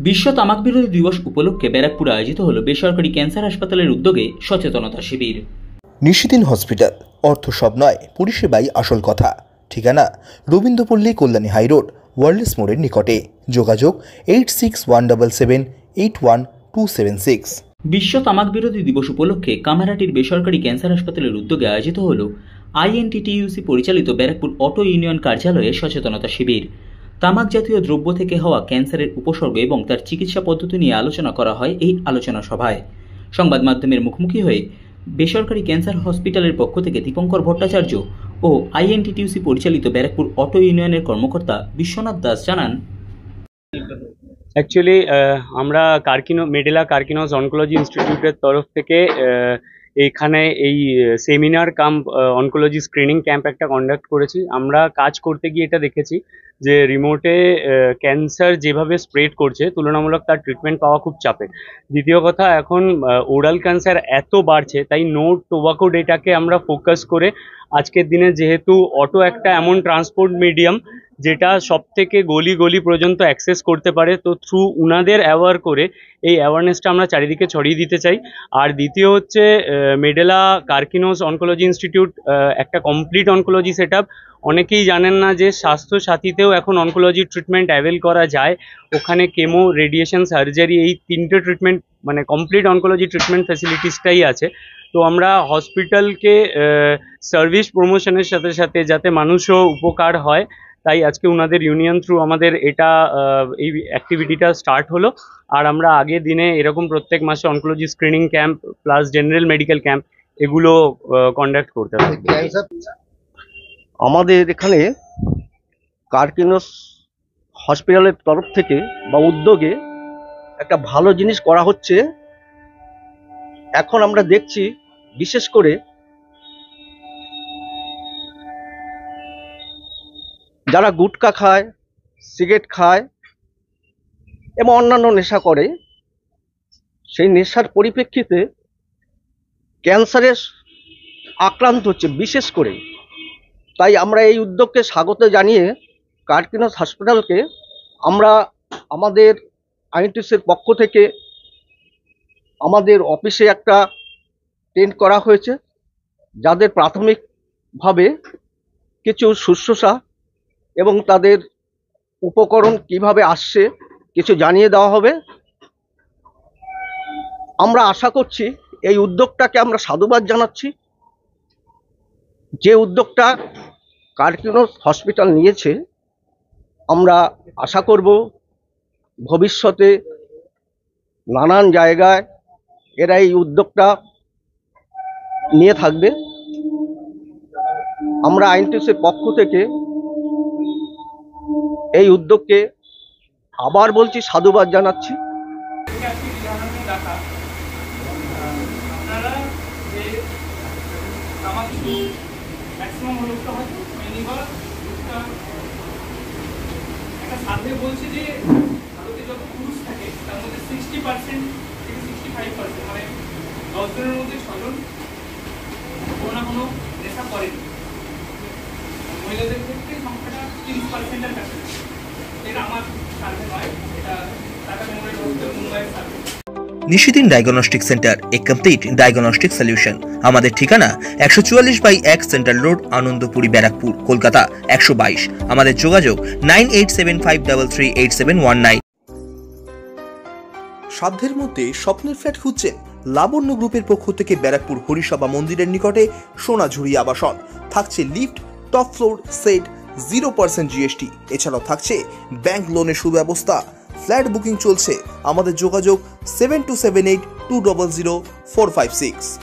বিশ্ব তামাক বিরোধী দিবস উপলক্ষে ব্যারাকপুরে আয়োজিত হলো বেসরকারি ক্যান্সার হাসপাতালের উদ্যোগে সচেতনতা শিবির। নিশিদিন হসপিটাল, অর্থ সব নয়, পরিষেবাই আসল কথা। ঠিকানা রবীন্দ্রপল্লী, কল্যাণী হাইরোড, ওয়ার্ল্ডস মোড়ের নিকটে। যোগাযোগ 8617781276। বিশ্ব তামাক বিরোধী দিবস উপলক্ষে কামারহাটির বেসরকারি ক্যান্সার হাসপাতালের উদ্যোগে আয়োজিত হলো INTTUC পরিচালিত ব্যারাকপুর অটো ইউনিয়ন কার্যালয়ে সচেতনতা শিবির। তামাক জাতীয় দ্রব্য থেকে হওয়া ক্যান্সারের উপসর্গ এবং তার চিকিৎসা পদ্ধতি নিয়ে আলোচনা করা হয় এই আলোচনা সভায়। সংবাদ মাধ্যমের মুখোমুখি হয়ে বেসরকারি ক্যান্সার হসপিটালের পক্ষ থেকে দীপঙ্কর ভট্টাচার্য ও INTTUC পরিচালিত ব্যারাকপুর অটো ইউনিয়নের কর্মকর্তা বিশ্বনাথ দাস জানান, অ্যাকচুয়ালি আমরা মেডেলা কার্কিনোস অনকোলজি ইনস্টিটিউটের তরফ থেকে এইখানে এই সেমিনার কাম অনকোলজি স্ক্রিনিং ক্যাম্প একটা কন্ডাক্ট করেছি। আমরা কাজ করতে গিয়ে এটা দেখেছি যে রিমোটে ক্যান্সার যেভাবে স্প্রেড করছে তুলনামূলক তার ট্রিটমেন্ট পাওয়া খুব চাপের। দ্বিতীয় কথা, এখন ওরাল ক্যান্সার এত বাড়ছে, তাই নো টোবাকো ডেটাকে আমরা ফোকাস করে আজকের দিনে, যেহেতু অটো একটা এমন ট্রান্সপোর্ট মিডিয়াম যেটা সব থেকে গলি গলি পর্যন্ত অ্যাক্সেস করতে পারে, তো থ্রু উনাদের অ্যাওয়ার করে এই অ্যাওয়ারনেসটা আমরা চারিদিকে ছড়িয়ে দিতে চাই। আর দ্বিতীয় হচ্ছে মেডেলা কার্কিনোস অনকোলজি ইনস্টিটিউট একটা কমপ্লিট অনকোলজি সেট আপ। অনেকেই জানেন না যে স্বাস্থ্য সাথীতেও এখন অনকোলজি ট্রিটমেন্ট অ্যাভেল করা যায়। ওখানে কেমো, রেডিয়েশন, সার্জারি, এই তিনটে ট্রিটমেন্ট মানে কমপ্লিট অনকোলজি ট্রিটমেন্ট ফ্যাসিলিটিসটাই আছে। তো আমরা হসপিটালকে সার্ভিস প্রমোশনের সাথে সাথে যাতে মানুষও উপকার হয়, তাই আজকে ওনাদের ইউনিয়ন থ্রু আমাদের এটা এই অ্যাক্টিভিটিটা স্টার্ট হলো। আর আমরা আগের দিনে এরকম প্রত্যেক মাসে oncology screening camp plus general medical camp এগুলো কন্ডাক্ট করতে হবে। আমাদের এখানে কার্কিনোস হসপিটালের তরফ থেকে বা উদ্যোগে একটা ভালো জিনিস করা হচ্ছে। এখন আমরা দেখছি বিশেষ করে যারা গুটখা খায়, সিগারেট খায় এবং অন্যান্য নেশা করে, সেই নেশার পরিপ্রেক্ষিতে ক্যান্সারে আক্রান্ত হচ্ছে বিশেষ করে। তাই আমরা এই উদ্যোগকে স্বাগত জানিয়ে কার্কিনোস হসপিটালকে আমরা আমাদের INTTUCর পক্ষ থেকে আমাদের অফিসে একটা টেন্ট করা হয়েছে, যাদের প্রাথমিকভাবে কিছু শুশ্রূষা এবং তাদের উপকরণ কিভাবে আসছে কিছু জানিয়ে দেওয়া হবে। আমরা আশা করছি এই উদ্যোগটাকে আমরা সাধুবাদ জানাচ্ছি। যে উদ্যোগটা কার্কিনোস হসপিটাল নিয়েছে, আমরা আশা করব ভবিষ্যতে নানান জায়গায় এরা এই উদ্যোগটা নিয়ে থাকবে। আমরা INTTUCর পক্ষ থেকে এই উদ্যোগকে আবার বলছি সাধুবাদ জানাচ্ছি। সার্ভে বলছে যে ভারতে যত পুরুষ থাকে তার মধ্যে 60% থেকে 65% মানে 10 জনের মধ্যে 6 জন কোনো না কোনো নেশা করেন। মহিলাদের ক্ষেত্রে সংখ্যাটা 30%-এর কাছে। এটা আমার সার্ভে নয়, এটা টাটা মেমোরিয়াল হসপিটাল মুম্বাইয়ের সার্ভে। নিশিদিন ডায়াগনস্টিক সেন্টার, এ কমপ্লিট ডায়াগনস্টিক সলিউশন। আমাদের ঠিকানা 144/1 সেন্ট্রাল রোড, আনন্দপুরি, ব্যারাকপুর, কলকাতা 122। আমাদের যোগাযোগ 9875338719। সাধ্যের মধ্যে স্বপ্নের ফ্ল্যাট খুঁজছেন? লাবণ্য গ্রুপের পক্ষ থেকে ব্যারাকপুর হরিসভা মন্দিরের নিকটে সোনাঝুরি আবাসন। থাকছে lift, top floor, set, 0% GST। এছাড়াও থাকছে ব্যাংক লোনের সুব্যবস্থা। ফ্ল্যাট বুকিং চলছে। আমাদের যোগাযোগ 7278200456।